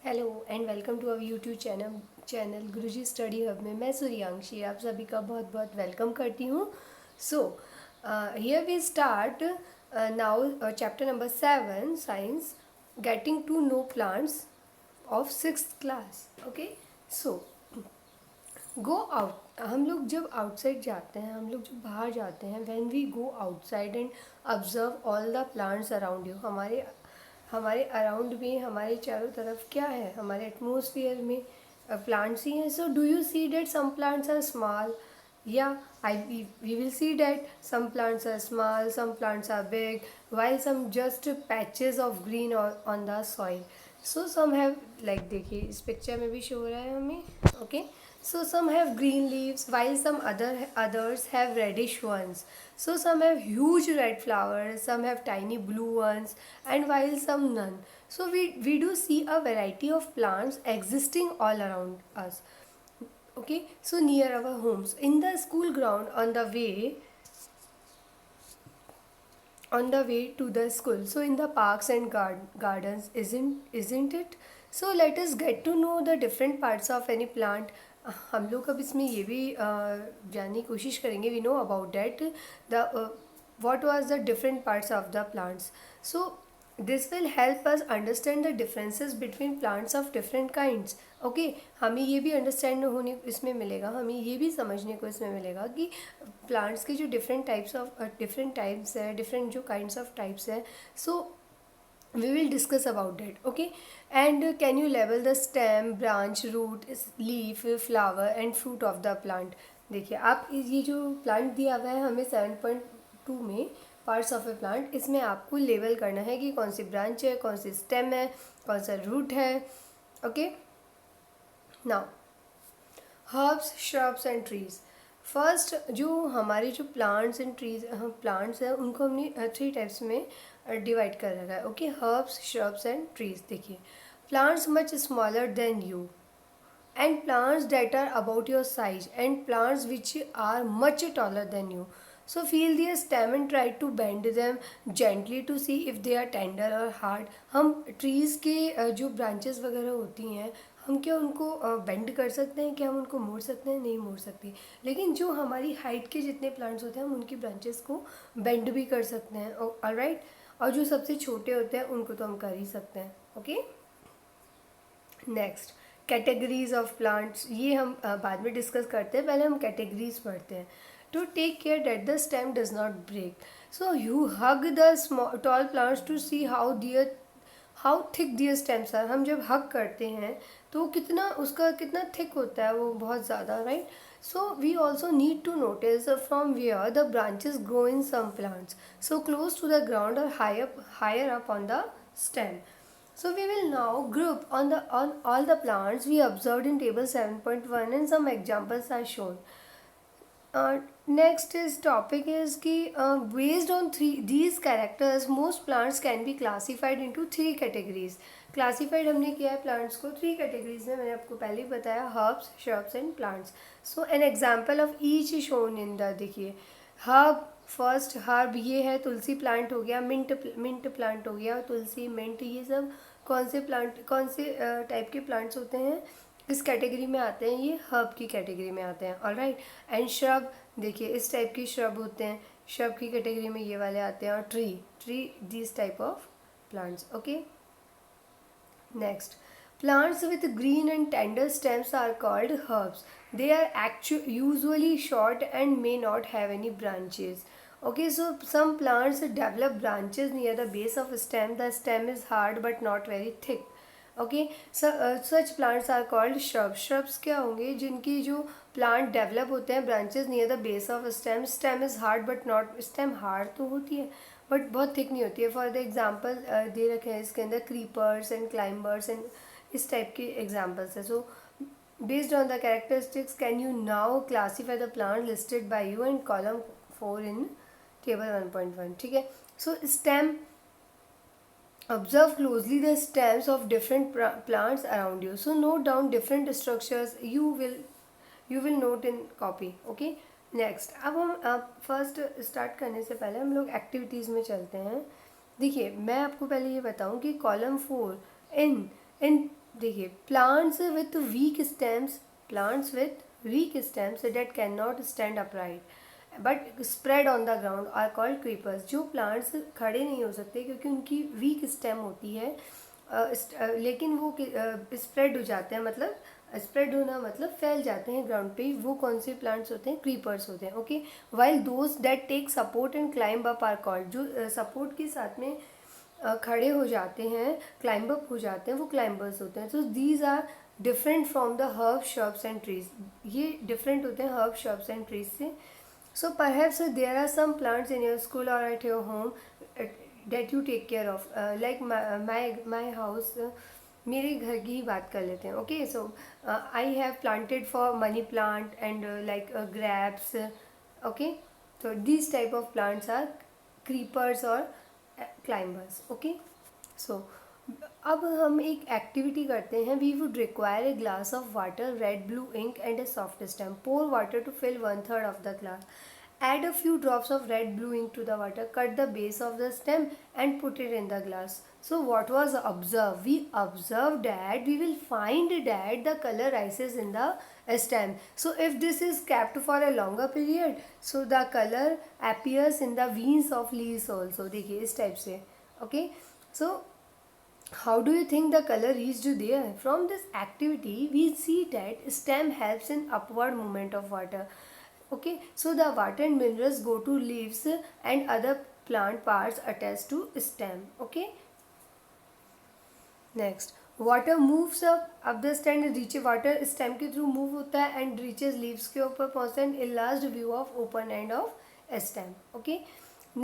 Hello and welcome to our YouTube channel Guruji Study Hub में मैं सूर्यांशी आप सभी का बहुत बहुत वेलकम करती हूँ। So here we start now chapter number 7 science getting to know plants of 6th class. Okay, so go out. हम लोग जब आउटसाइड जाते हैं, हम लोग जब बाहर जाते हैं, when we go outside and observe all the plants around you, हमारे हमारे अराउंड में, हमारे चारों तरफ क्या है, हमारे एटमोसफियर में प्लांट्स ही हैं. So do you see that some plants are small? Yeah, we will see that some plants are small, some plants are big, while some just patches of green on the soil. So some have, like देखिए इस picture में भी show हो रहा है हमें. Okay, so some have green leaves while some others have reddish ones. So some have huge red flowers, some have tiny blue ones, and while some none. So we do see a variety of plants existing all around us. Okay, so near our homes, in the school ground, on the way to the school, so in the parks and gardens, isn't it? So let us get to know the different parts of any plant. हम लोग अब इसमें ये भी जानने की कोशिश करेंगे. We know about that the what was the different parts of the plants. So this will help us understand the differences between plants of different kinds. Okay, हमें ये भी अंडरस्टैंड होने इसमें मिलेगा, हमें ये भी समझने को इसमें मिलेगा कि प्लांट्स के जो डिफरेंट टाइप्स है, डिफरेंट जो काइंड्स ऑफ टाइप्स है. सो we will discuss about that. Okay, and can you label the stem, branch, root, leaf, flower and fruit of the plant? देखिए आप ये जो प्लांट दिया हुआ है हमें 7.2 में, पार्ट्स ऑफ ए प्लांट, इसमें आपको लेबल करना है कि कौन सी ब्रांच है, कौन सी स्टेम है, कौन सा रूट है. Okay, now herbs, shrubs and trees. First जो हमारे जो प्लांट्स एंड ट्रीज प्लांट्स हैं उनको हमने 3 टाइप्स में डिवाइड कर रखा है. Okay, herbs, shrubs and trees. देखिए, plants much smaller than you and plants that are about your size and plants which are much taller than you. So feel their stem and try to bend them gently to see if they are tender or hard. हम trees के जो branches वगैरह होती हैं, हम क्या उनको bend कर सकते हैं? क्या हम उनको मोड़ सकते हैं? नहीं मोड़ सकते. लेकिन जो हमारी हाइट के जितने प्लांट्स होते हैं हम उनकी ब्रांचेस को बेंड भी कर सकते हैं. ऑलराइट, और जो सबसे छोटे होते हैं उनको तो हम कर ही सकते हैं. Okay, next categories of plants. ये हम बाद में डिस्कस करते हैं, पहले हम कैटेगरीज पढ़ते हैं. To take care that the stem does not break. So you hug the tall plants to see how thick their stems are. हम जब हग करते हैं तो उसका कितना थिक होता है, वो बहुत ज़्यादा, right. So we also need to notice from where the branches grow in some plants, so close to the ground और higher up on the stem. So we will now group on all the plants we observed in table 7.1 and some examples are shown. Next is topic is कि based on these characters most plants can be classified into 3 categories. Classified हमने किया है plants को 3 categories में, मैंने आपको पहले ही बताया, herbs, shrubs and plants. So an example of each is shown in the, देखिए herb. फर्स्ट हर्ब ये है, तुलसी प्लांट हो गया, मिंट प्लांट हो गया, तुलसी, मिंट, ये सब कौन से टाइप के प्लांट्स होते हैं, किस कैटेगरी में आते हैं? ये हर्ब की कैटेगरी में आते हैं. ऑलराइट, एंड श्रब, देखिए इस टाइप की श्रब होते हैं, श्रब की कैटेगरी में ये वाले आते हैं. और tree this type of plants. Okay, next, plants with green and tender stems are called herbs. They are usually short and may not have any branches. Okay, so some plants develop branches near the base of a stem. The stem is hard but not very thick. Okay, so such plants are called shrubs. Shrubs क्या होंगे? जिनकी जो plant develop होते हैं branches near the base of a stem. Stem is hard but not, stem hard तो होती है but बहुत थिक नहीं होती है. फॉर द एग्जाम्पल दे रखे हैं इसके अंदर क्रीपर्स एंड क्लाइंबर्स एंड इस टाइप के एग्जाम्पल्स है. So based on the characteristics can you now classify the plant listed by you in column 4 in table 1.1. ठीक है. सो stem, observe closely the stems of different plants around you. So note down different structures you will note in copy. Okay, next, अब हम first start करने से पहले हम लोग activities में चलते हैं. देखिए मैं आपको पहले ये बताऊं कि कॉलम 4 इन देखिए, plants with weak stems that cannot stand upright but spread on the ground are called creepers. जो प्लांट्स खड़े नहीं हो सकते क्योंकि उनकी वीक स्टेम होती है, लेकिन वो स्प्रेड हो जाते हैं, मतलब स्प्रेड होना मतलब फैल जाते हैं ग्राउंड पे, वो कौन से प्लांट्स होते हैं? क्रीपर्स होते हैं. Okay, while those that take support and climb up are called. जो सपोर्ट के साथ में खड़े हो जाते हैं, क्लाइंब अप हो जाते हैं, वो क्लाइंबर्स होते हैं. So these are different from the herb shrubs and trees. ये डिफरेंट होते हैं हर्ब श्रब्स एंड ट्रीज से. So perhaps there are some plants in your school और at your home that you take care of, like my house. मेरे घर की ही बात कर लेते हैं. Okay, so I have planted for money plant and like grapes. Okay, so these type of plants are creepers or climbers. Okay, so अब हम एक एक्टिविटी करते हैं. We would require a glass of water, red blue ink and a soft stamp. Pour water to fill 1/3 of the glass. Add a few drops of red blue ink to the water, cut the base of the stem and put it in the glass. So what was observed? We observed that we will find that the color rises in the stem. So if this is kept for a longer period, so the color appears in the veins of leaves also. देखिए इस type से. Okay, so how do you think the color reached there? From this activity we see that stem helps in upward movement of water. Okay, so the water and minerals go to leaves and other plant parts attached to stem. Okay, next, water moves up the stem and reaches, water stem के through move होता है and reaches leaves के ऊपर पहुँचता है. enlarged view of open end of stem. Okay,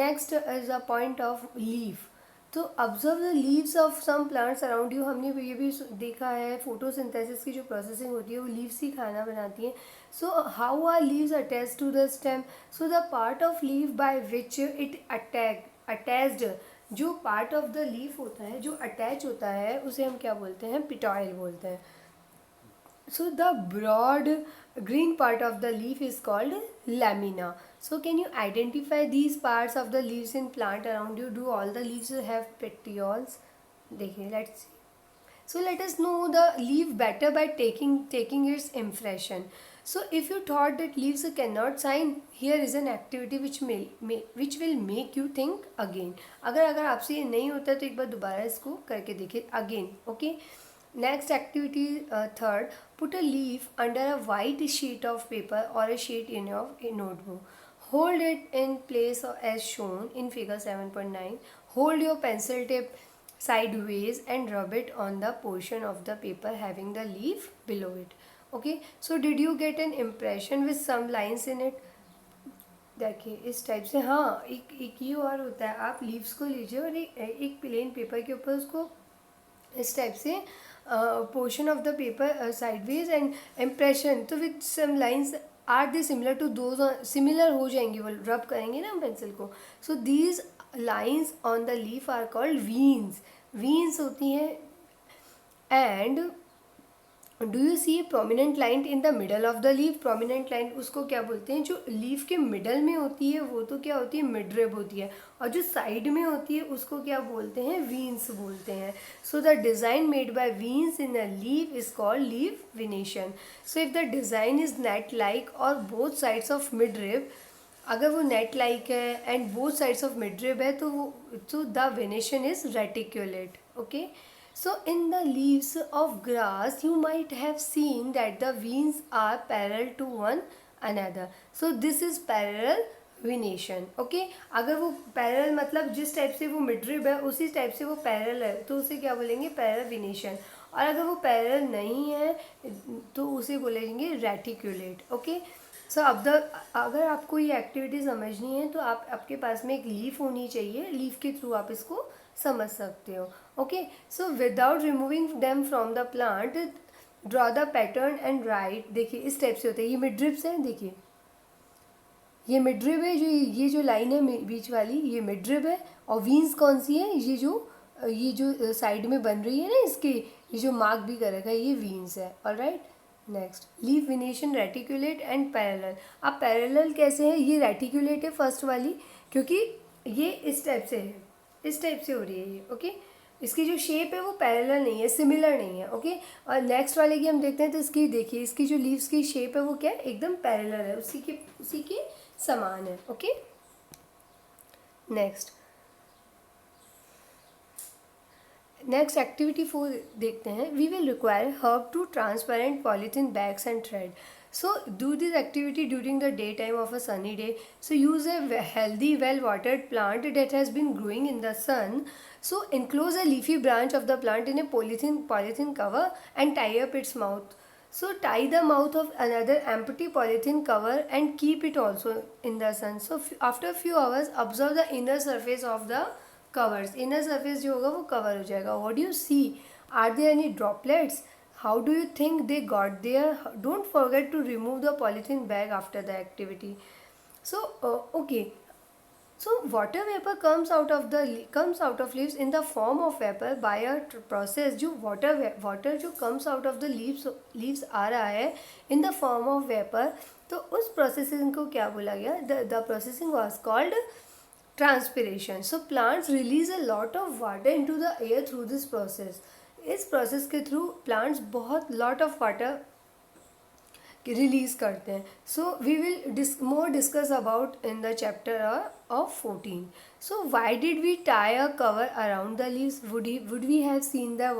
next is a point of leaf. तो observe the leaves of some plants around you. हमने ये भी देखा है फोटोसिंथेसिस की जो प्रोसेसिंग होती है वो लीव्स ही खाना बनाती हैं. So how are leaves attach to the stem? So the part of leaf by which it attached, जो पार्ट ऑफ द लीफ होता है जो अटैच होता है उसे हम क्या बोलते हैं? पिटॉयल बोलते हैं. So the broad green part of the leaf is called lamina. So can you identify these parts of the leaves in plant around you? Do all the leaves have petioles? देखिए, let's see. So let us know the leaf better by taking its impression. So if you thought that leaves cannot shine, here is an activity which will make you think again. अगर आपसे ये नहीं होता तो एक बार दोबारा इसको करके देखिए again. Okay. Next activity, third, put a leaf under a white sheet of paper or a sheet in your notebook. Hold it in place as shown in figure 7.9. Hold your pencil tip sideways and rub it on the portion of the paper having the leaf below it. Okay, so did you get an impression with some lines in it? देखिए इस type से. हाँ, एक ये और होता है, आप लीव्स को लीजिए और एक प्लेन पेपर के ऊपर उसको इस टाइप से portion of the paper sideways and impression. तो with some lines are they similar to those, similar हो जाएंगी वो रब करेंगे ना हम पेंसिल को. So these lines on the leaf are called veins. Veins होती हैं. And do you see a prominent line in the middle of the leaf? Prominent line उसको क्या बोलते हैं? जो लीफ के मिडल में होती है वो तो क्या होती है? मिडरिब होती है. और जो साइड में होती है उसको क्या बोलते हैं? वीन्स बोलते हैं. So the design made by veins in a leaf is called leaf venation. So if the design is net like और बोथ साइड्स ऑफ मिडरिब, अगर वो नेट लाइक है and both sides of midrib है तो the venation is reticulate. Okay, so in the leaves of grass you might have seen that the veins are parallel to one another. So this is parallel venation. Okay, अगर वो parallel मतलब जिस type से वो midrib है उसी type से वो parallel है तो उसे क्या बोलेंगे? parallel venation. और अगर वो parallel नहीं है तो उसे बोलेंगे reticulate. Okay, so अगर आपको ये एक्टिविटी समझनी है तो आपके पास में एक लीफ होनी चाहिए, लीफ के थ्रू आप इसको समझ सकते हो. Okay, so without removing them from the plant draw the pattern and right. देखिए इस टाइप से होता है. ये मिडरिब्स हैं. देखिए ये मिडरिब है, ये जो लाइन है बीच वाली ये मिडरिब है. और वीन्स कौन सी है? ये जो साइड में बन रही है ना इसके, ये जो मार्क भी कर रखा है ये वीन्स है. Alright, next, leaf venation reticulate and parallel. अब पैरेलल कैसे है? ये रेटिकुलेट है फर्स्ट वाली क्योंकि ये इस टाइप से है, इस टाइप से हो रही है ये. ओके, इसकी जो शेप है वो पैरेलल नहीं है, सिमिलर नहीं है, ओके। और नेक्स्ट वाले की हम देखते हैं तो इसकी देखिए, इसकी जो लीव्स की शेप है वो क्या है, एकदम पैरेलल है, उसी के समान है, ओके। नेक्स्ट नेक्स्ट एक्टिविटी 4 देखते हैं। We will require herb two transparent polythene bags and thread. So do this activity during the daytime of a sunny day. So use a healthy, well-watered plant that has been growing in the sun. So enclose a leafy branch of the plant in a polythene cover and tie up its mouth. So tie the mouth of another empty polythene cover and keep it also in the sun. So after a few hours, observe the inner surface of the covers. Inner surface जो होगा वो cover हो जाएगा. What do you see? Are there any droplets? How do you think they got there? Don't forget to remove the polythene bag after the activity. So okay, so water vapor comes out of leaves in the form of vapor by a process. जो water जो comes out of the leaves आ रहा है in the form of vapor, तो उस processing को क्या बोला गया? The processing was called transpiration. So plants release a lot of water into the air through this process. इस प्रोसेस के थ्रू प्लांट्स बहुत लॉट ऑफ वाटर रिलीज करते हैं. So we will more discuss about in the chapter of 14. So why did we tie a cover around the leaves? Would we have seen the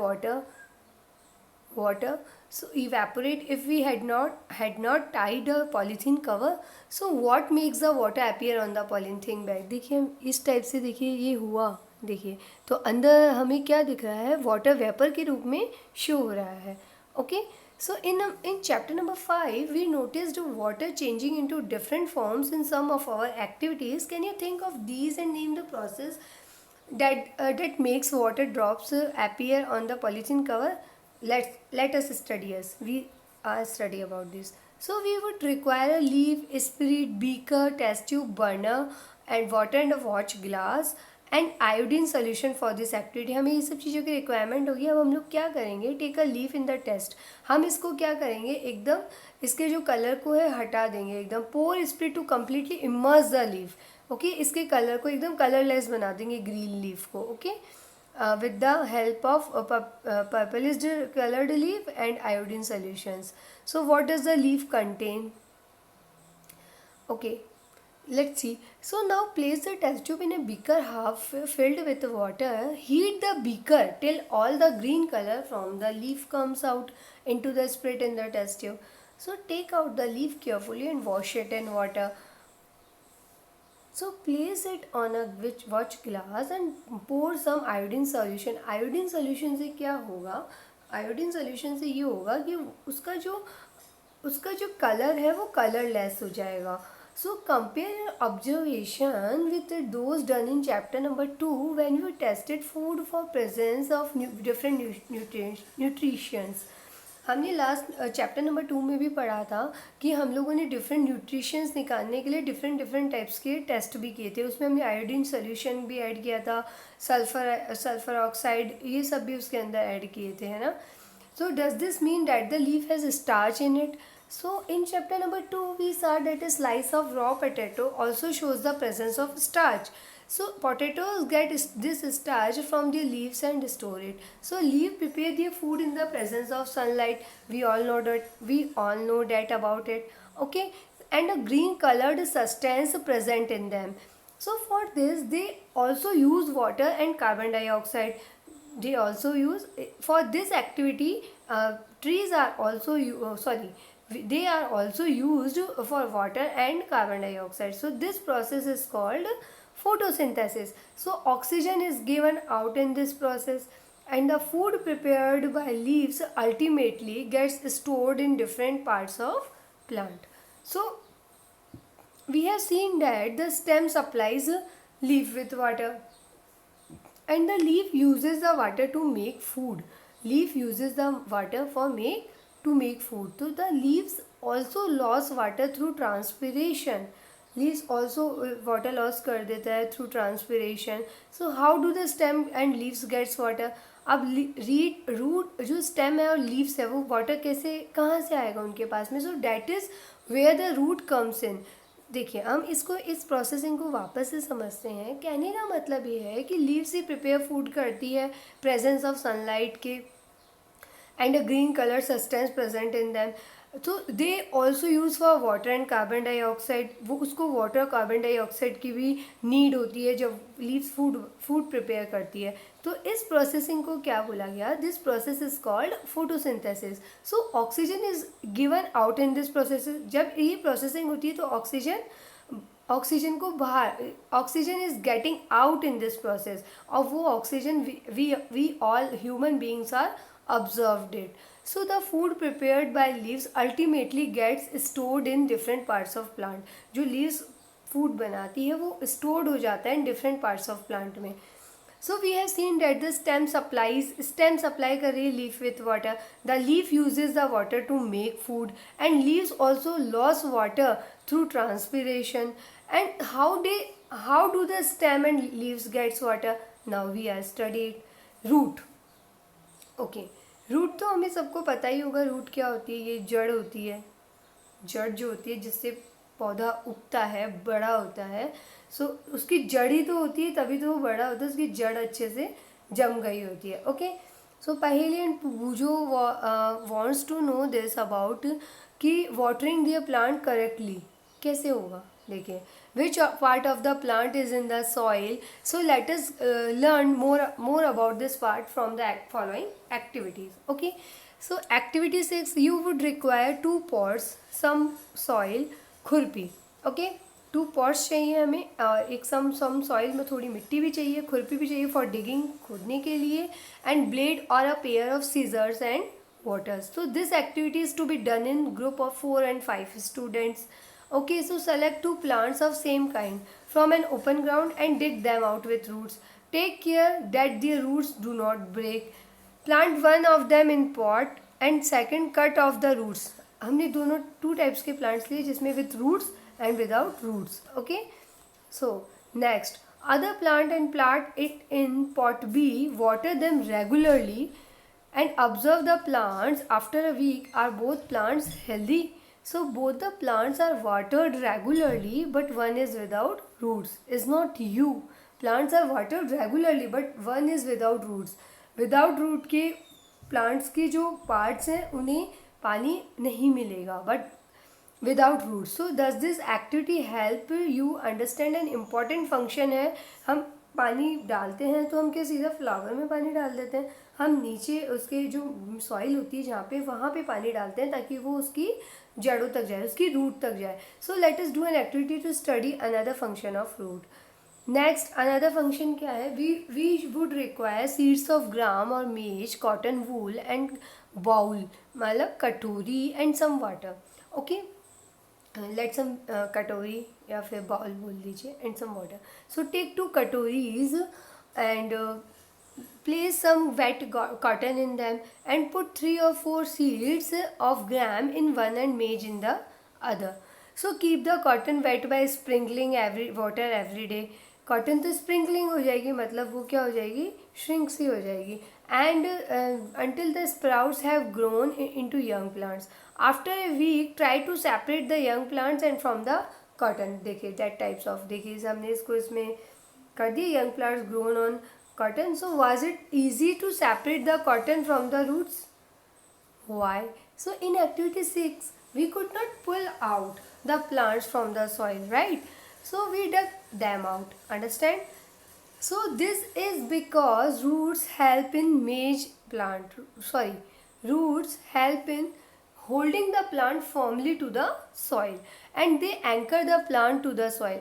water so evaporate if we had not tied a polythene cover. So what makes the water appear on the polythene bag? देखिए इस type से, देखिए ये हुआ, देखिए तो अंदर हमें क्या दिख रहा है, वाटर वेपर के रूप में शो हो रहा है, okay. So in chapter number 5 we noticed water changing into different forms in some of our activities. Can you think of these and name the process that makes water drops appear on the polythene cover? Let us study as we study about this. So we would require a leaf, spirit, beaker, test tube, burner and water and a watch glass and iodine solution for this activity. हमें ये सब चीज़ों की requirement होगी. अब हम लोग क्या करेंगे, take a leaf in the test. हम इसको क्या करेंगे, एकदम इसके जो कलर को है हटा देंगे, एकदम pour spirit to completely immerse the leaf, okay. इसके कलर को एकदम कलरलेस बना देंगे ग्रीन लीफ को, okay, with the help of purplish colored leaf and iodine solutions. So what does the leaf contain? Okay, let's see. So now place the test tube in a beaker half filled with water. Heat the beaker till all the green color from the leaf comes out into the spirit in the test tube. So take out the leaf carefully and wash it in water. So place it on a watch glass and pour some iodine solution. Iodine solution से क्या होगा, iodine solution से ये होगा कि उसका जो colour है वो कलरलेस हो जाएगा. So compare your observation with those done in chapter number 2 when you tested food for presence of different nutrients. हमने लास्ट चैप्टर नंबर 2 में भी पढ़ा था कि हम लोगों ने डिफरेंट न्यूट्रिशंस निकालने के लिए डिफरेंट टाइप्स के टेस्ट भी किए थे. उसमें हमने आयोडीन सोल्यूशन भी ऐड किया था, सल्फर ऑक्साइड, ये सब भी उसके अंदर ऐड किए थे, है ना. So does this mean that the leaf has starch in it? So in chapter number 2 we saw that a slice of raw potato also shows the presence of starch. So potatoes get this starch from the leaves and store it. So leaf prepare their food in the presence of sunlight. We all know that about it. Okay, and a green colored substance present in them. So for this they also use water and carbon dioxide. They also use for this activity. Trees are also they are also used for water and carbon dioxide. So this process is called photosynthesis. So oxygen is given out in this process and the food prepared by leaves ultimately gets stored in different parts of plant. So we have seen that the stem supplies leaf with water and the leaf uses the water to make food. Leaf uses the water to make food. So the leaves also lose water through transpiration. Leaves also water loss कर देता है through transpiration. So how do the stem and leaves gets water? अब root जो stem है और leaves है वो water कैसे कहाँ से आएगा उनके पास में? So that is where the root comes in. देखिए हम इसको इस प्रोसेसिंग को वापस से समझते हैं। कहने का मतलब ये है कि लीव्स ही प्रिपेयर फूड करती है प्रेजेंस ऑफ सनलाइट के and a green color substance present in them. So they also use for water and carbon dioxide. वो उसको वाटर और कार्बन डाइऑक्साइड की भी नीड होती है जब लीव्स फूड प्रिपेयर करती है। तो इस प्रोसेसिंग को क्या बोला गया? This process is called photosynthesis. So oxygen is given out in this process. जब ये प्रोसेसिंग होती है तो ऑक्सीजन को बाहर, oxygen is getting out in this process, और वो oxygen we all human beings are observed it. So the food prepared by leaves ultimately gets stored in different parts of plant. जो leaves food बनाती है वो stored हो जाता है in different parts of plant में. So we have seen that the stem supply कर रही है leaf with water. The leaf uses the water to make food, and leaves also lose water through transpiration. And how do the stem and leaves gets water? Now we are studied root. Okay, root तो हमें सबको पता ही होगा। Root क्या होती है? ये जड़ होती है। जड़ जो होती है जिससे पौधा उगता है, बड़ा होता है। सो उसकी जड़ ही तो होती है, तभी तो वो बड़ा होता है। उसकी जड़ अच्छे से जम गई होती है। Okay, so Paheli and Boojho wants to know this about कि वाटरिंग दियर प्लांट करेक्टली कैसे होगा। देखिए, which part of the plant is in the soil. So let us learn more about this part from the following activities. Okay, so activity 6, you would require 2 pots, some soil, खुरपी। okay, 2 pots चाहिए हमें, एक some soil में थोड़ी मिट्टी भी चाहिए, खुरपी भी चाहिए for digging, खोदने के लिए, and blade or a pair of scissors and waters. So this activity is to be done in group of 4 and 5 students. Okay, so select 2 plants of same kind from an open ground and dig them out with roots. Take care that their roots do not break. Plant one of them in pot and second cut off the roots. हमने दोनों 2 types के plants लिए जिसमें with roots and without roots. Okay, so next, other plant and plant it in pot B. Water them regularly and observe the plants. After a week, are both plants healthy? So both the plants are watered regularly, but one is without roots. Is not you. Plants are watered regularly, but one is without roots. Without root के plants के जो parts हैं उन्हें पानी नहीं मिलेगा, but without roots. So does this activity help you understand an important function है? हम पानी डालते हैं तो हम क्या सीधा फ्लावर में पानी डाल देते हैं? हम नीचे उसके जो सॉइल होती है जहाँ पे, वहाँ पे पानी डालते हैं ताकि वो उसकी जड़ों तक जाए, उसकी रूट तक जाए. So let us do an activity to study another function of root. Next another function क्या है? We would require seeds of gram और maize, cotton wool and bowl, मतलब कटोरी and some water. Okay, let some कटोरी या फिर bowl बोल लीजिए and some water. So take 2 कटोरीज एंड place some wet cotton in them and put 3 or 4 seeds of gram in one and maize in the other. So keep the cotton wet by sprinkling water every day. Cotton तो sprinkling हो जाएगी, मतलब वो क्या हो जाएगी, shrink सी हो जाएगी. And until the sprouts have grown into young plants. After a week try to separate the young plants and from the cotton. देखिए that types of, देखिए हमने इसको इसमें कर दिया, young plants grown on cotton. So was it easy to separate the cotton from the roots? Why? So in activity 6 we could not pull out the plants from the soil, right? So we dug them out. Understand? So this is because roots help in roots help in holding the plant firmly to the soil and they anchor the plant to the soil.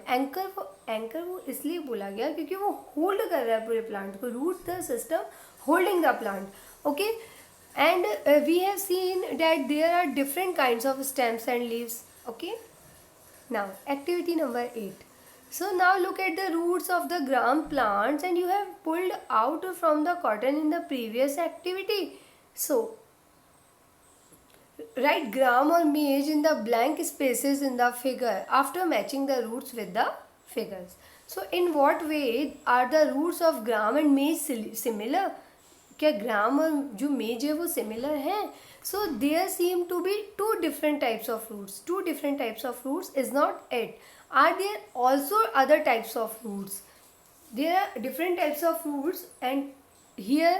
Anchor वो इसलिए बोला गया क्योंकि वो hold कर रहा है पूरे प्लांट को. Root the system holding the plant. Okay, and we have seen that there are different kinds of stems and leaves. Okay, now activity number 8. So now look at the roots of the gram plants and you have pulled out from the cotton in the previous activity. So write gram or maize in the blank spaces in the figure after matching the roots with the figures. So in what way are the roots of gram and maize similar? क्या ग्राम और जो मेज है वो similar हैं? So there seem to be 2 different types of roots. 2 different types of roots is not it. Are there also other types of roots? There are different types of roots, and here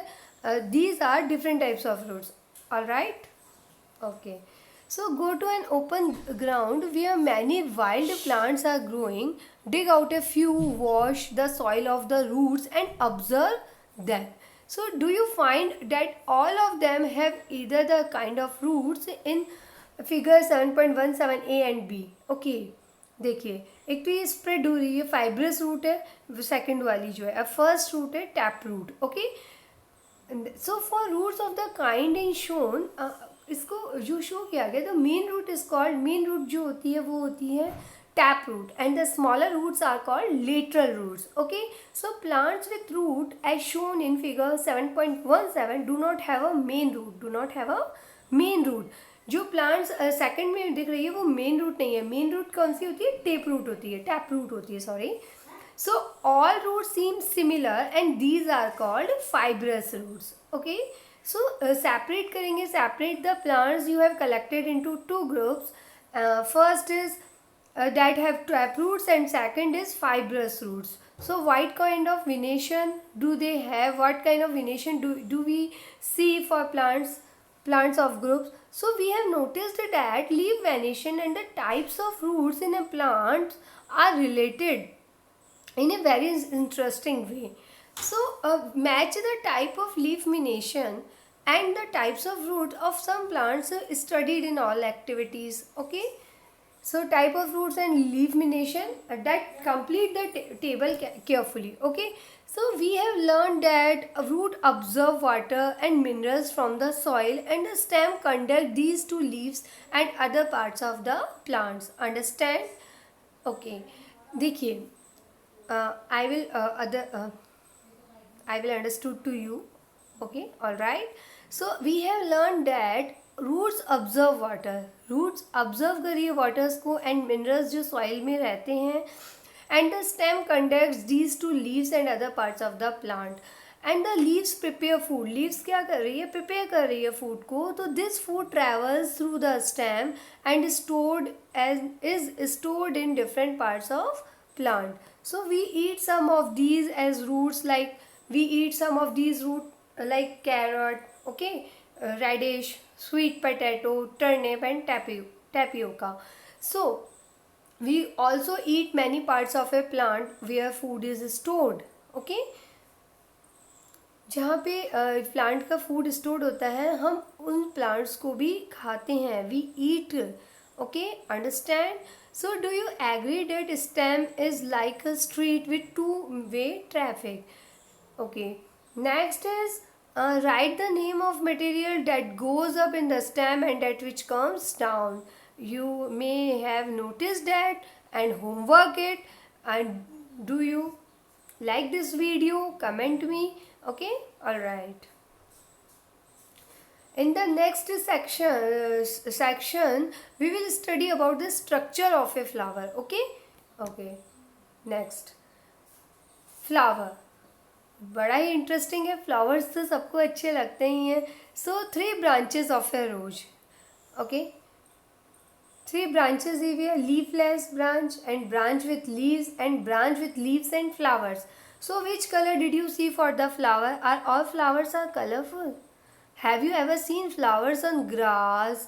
these are different types of roots. All right. Okay. So go to an open ground where many wild plants are growing. Dig out a few, wash the soil of the roots and observe them. So do you find that all of them have either the kind of roots in figure 7.17 A and B? Okay, देखिए एक तो ये spread हो रही है, fibrous root है, second वाली जो है, अब फर्स्ट रूट है tap root. Okay, so for roots of the kind in shown, इसको जो शो किया गया, the main root is called, main root जो होती है वो होती है tap root, and the smaller roots are called lateral roots. Okay, so plants with root as shown in figure 7.17 do not have a main root, do not have a main root. जो plants second में दिख रही है वो main root नहीं है. Main root कौन सी होती है? टेप रूट होती है, टैप रूट होती है, sorry. So all root seem similar and these are called fibrous roots. Okay, so separate करेंगे, separate the plants you have collected into two groups. First is that have trap roots and second is fibrous roots. So what kind of venation do they have? What kind of venation do we see for plants of groups? So we have noticed that leaf venation and the types of roots in a plant are related in a very interesting way. So match the type of leaf venation and the types of root of some plants studied in all activities. Okay, so type of roots and leaf venation, that complete the table carefully. Okay, so we have learned that a root absorb water and minerals from the soil and the stem conduct these to leaves and other parts of the plants. Understand? Okay, देखिए I will understood to you. Okay, all right. So we have learned that roots observe water, roots observe करिए waters को and minerals जो soil में रहते हैं. And the stem conducts these to leaves and other parts of the plant. And the leaves prepare food, leaves क्या कर रही है? प्रिपेयर कर रही है फूड को. तो this food travels through the stem and stored is stored in different parts of plant. So we eat some of these as roots, like we eat some of these root like carrot, okay, radish, sweet potato, turnip and tapioca. So we also eat many parts of a plant where food is stored. Okay, जहाँ पे plant का food stored होता है हम उन plants को भी खाते हैं. We eat. Okay, understand? So do you agree that stem is like a street with two way traffic? Okay, next is write the name of material that goes up in the stem and that which comes down. You may have noticed that and homework it. And do you like this video? Comment me. Okay, all right. In the next section we will study about the structure of a flower. Okay, okay. Next, flower बड़ा ही interesting है. Flowers तो सबको अच्छे लगते ही हैं. So 3 branches of a rose. Okay, 3 branches here, leafless branch and branch with leaves and branch with leaves and flowers. So which color did you see for the flower? Are all flowers are colorful? Have you ever seen flowers on grass,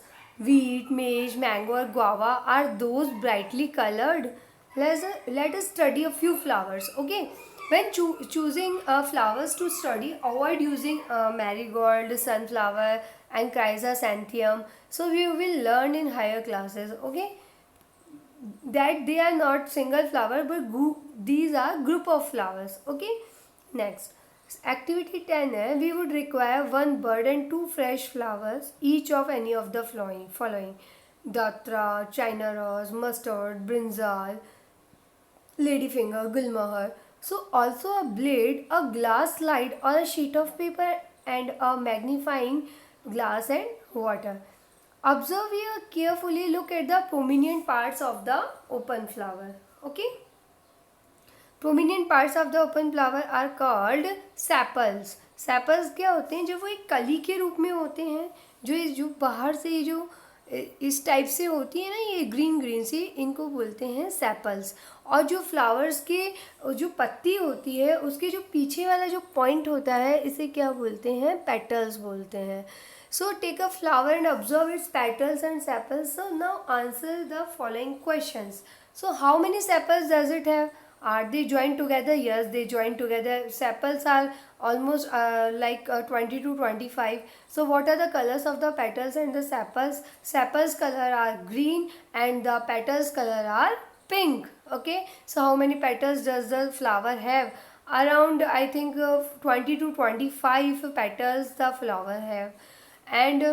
wheat, maize, mango or guava? Are those brightly colored? Let us study a few flowers. Okay, when choosing flowers to study, avoid using marigold, sunflower and chrysanthemum. So we will learn in higher classes, okay, that they are not single flower but these are group of flowers. Okay, next, activity 10 है, we would require 1 bud and 2 fresh flowers, each of any of the following: datra, china rose, mustard, brinjal, ladyfinger, gulmohar. So also a blade, a glass slide or a sheet of paper and a magnifying glass and water. Observe here carefully, look at the prominent parts of the open flower. Okay, prominent parts of the open flower are called sepals. Sepals क्या होते हैं? जब वो एक कली के रूप में होते हैं, जो बाहर से जो इस टाइप से होती है ना, ये ग्रीन ग्रीन सी, इनको बोलते हैं सेपल्स। और जो फ्लावर्स के जो पत्ती होती है उसके जो पीछे वाला जो पॉइंट होता है, इसे क्या बोलते हैं, पेटल्स बोलते हैं। So take a flower and observe its petals and sepals. So now answer the following questions. So how many sepals does it have? Are they joined together? Yes, they join together. Sepals are almost 20 to 25. So what are the colors of the petals and the sepals? Sepals color are green and the petals color are pink. Okay. So how many petals does the flower have? Around, I think, 20 to 25 petals the flower have. And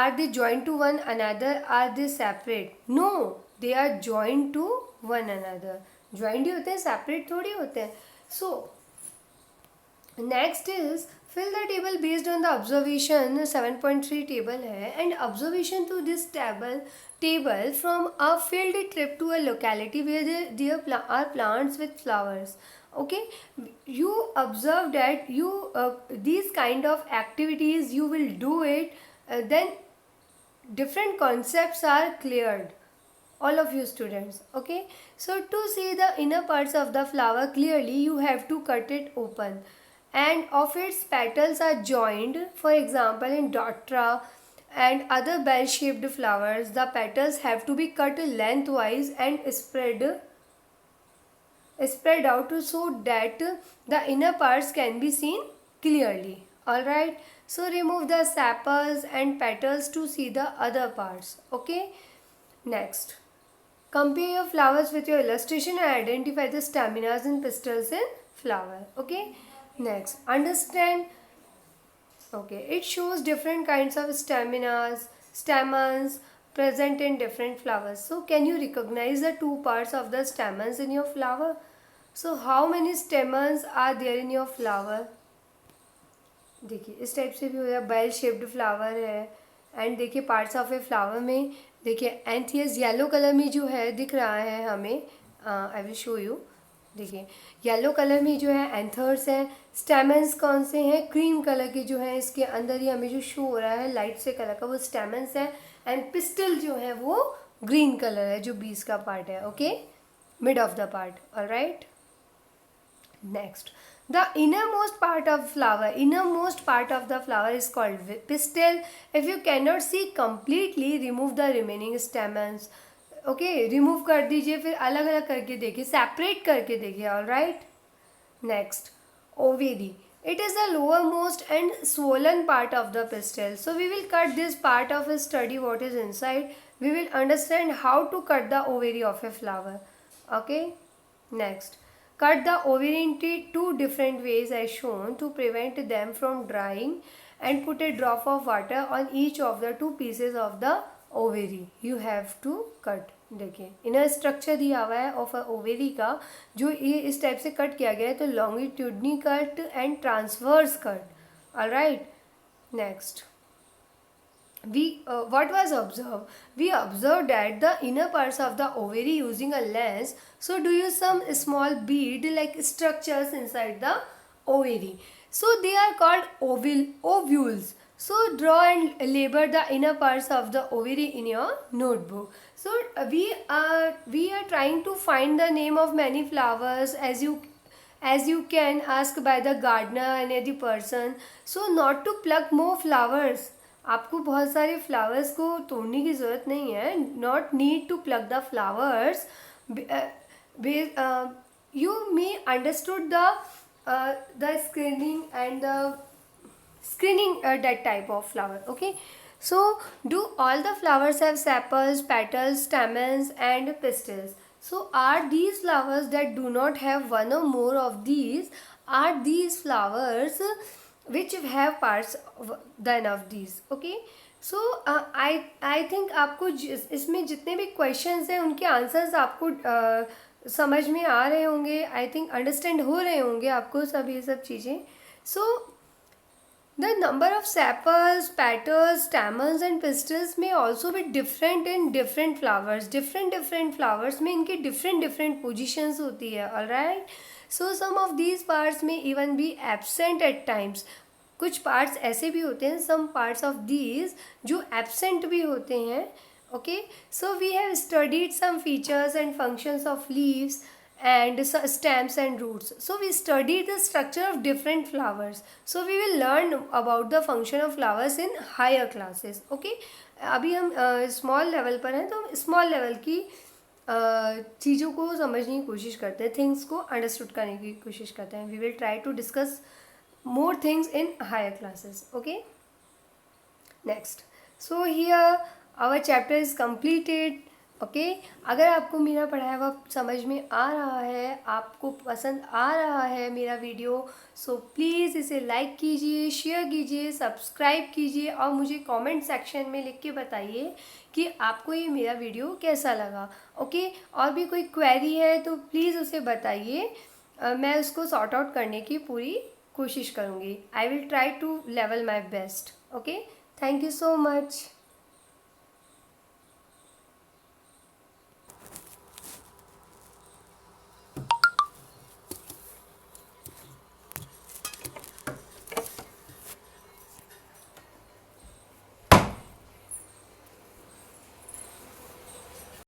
are they joined to one another? Are they separate? No, they are joined to one another. Joined ही होते हैं, separate थोड़ी होते हैं. So next is fill the table based on the observation. 7.3 table है, and observation to this table from a field trip to a locality where there are plants with flowers. Okay, you observe that you these kind of activities you will do it, then different concepts are cleared, all of you students. Okay, so to see the inner parts of the flower clearly, you have to cut it open, and of its petals are joined. For example, in Dotra and other bell shaped flowers, the petals have to be cut lengthwise and spread out so that the inner parts can be seen clearly. Alright, so remove the sepals and petals to see the other parts. Okay, next, compare your flowers with your illustration and identify the staminas and pistils in flower. Okay, next, understand. Okay, it shows different kinds of stamens present in different flowers. So can you recognize the two parts of the stamens in your flower? So how many stamens are there in your flower? देखिए इस type से भी हो गया, bell shaped flower है. And देखिए parts of a flower में देखिए एंथियस येलो कलर में जो है दिख रहा है हमें. I will show you. देखिए येलो कलर में जो है एंथर्स हैं. स्टेमन्स कौन से हैं, क्रीम कलर के जो है, इसके अंदर ही हमें जो शो हो रहा है लाइट से कलर का, वो स्टेमन्स हैं. एंड पिस्टल जो है वो ग्रीन कलर है, जो बीज का पार्ट है. Okay, mid of the part. Alright, next, the innermost part of the flower is called pistil. If you cannot see completely, remove the remaining stamens. Okay, remove कर दीजिए, फिर अलग अलग करके देखिए, सेपरेट करके देखिए. Alright, next, ovary. It is the lowermost and swollen part of the pistil. So we will cut this part of a study what is inside. We will understand how to cut the ovary of a flower. Okay, next, cut the ovary into two different ways as shown to prevent them from drying, and put a drop of water on each of the two pieces of the ovary. You have to cut. देखिए inner structure दिया हुआ है of ovary का, जो ये इस type से cut किया गया है. तो longitudinally cut and transverse cut. Alright, next, what was observed? We observed that the inner parts of the ovary using a lens, so do use some small bead like structures inside the ovary. So they are called ovules. So draw and label the inner parts of the ovary in your notebook. So we are trying to find the name of many flowers, as you can ask by the gardener and any person. So not to pluck more flowers. आपको बहुत सारे flowers को तोड़ने की ज़रूरत नहीं है. Not need to plug the flowers. You may understood the screening and the screening that type of flower. Okay, so do all the flowers have sepals, petals, stamens and pistils? So are these flowers that do not have one or more of these, are these flowers which have parts than of these? Okay, so I think आपको इसमें जितने भी questions हैं उनके answers आपको समझ में आ रहे होंगे. आई थिंक अंडरस्टैंड हो रहे होंगे आपको सब ये सब चीज़ें. सो the number of sepals, petals, stamens and pistils may also be different in different flowers. Different flowers में इनके different positions होती है. Alright, so some of these parts may even be absent at times. कुछ parts ऐसे भी होते हैं, some parts of these जो एब्सेंट भी होते हैं. Okay, so we have studied some features and functions of leaves and stems and roots. So we studied the structure of different flowers. So we will learn about the function of flowers in higher classes. Okay, अभी हम small level पर हैं, तो हम small level की चीज़ों को समझने की कोशिश करते हैं, थिंग्स को अंडरस्टूड करने की कोशिश करते हैं. We will try to discuss more things in higher classes. Okay, next. So here our chapter is completed. Okay, अगर आपको मेरा पढ़ाया हुआ समझ में आ रहा है, आपको पसंद आ रहा है मेरा वीडियो, सो प्लीज़ इसे लाइक कीजिए, शेयर कीजिए, सब्सक्राइब कीजिए और मुझे कमेंट सेक्शन में लिख के बताइए कि आपको ये मेरा वीडियो कैसा लगा. ओके, और भी कोई क्वेरी है तो प्लीज़ उसे बताइए, मैं उसको सॉर्ट आउट करने की पूरी कोशिश करूँगी. I will try to level my best. Okay, thank you so much.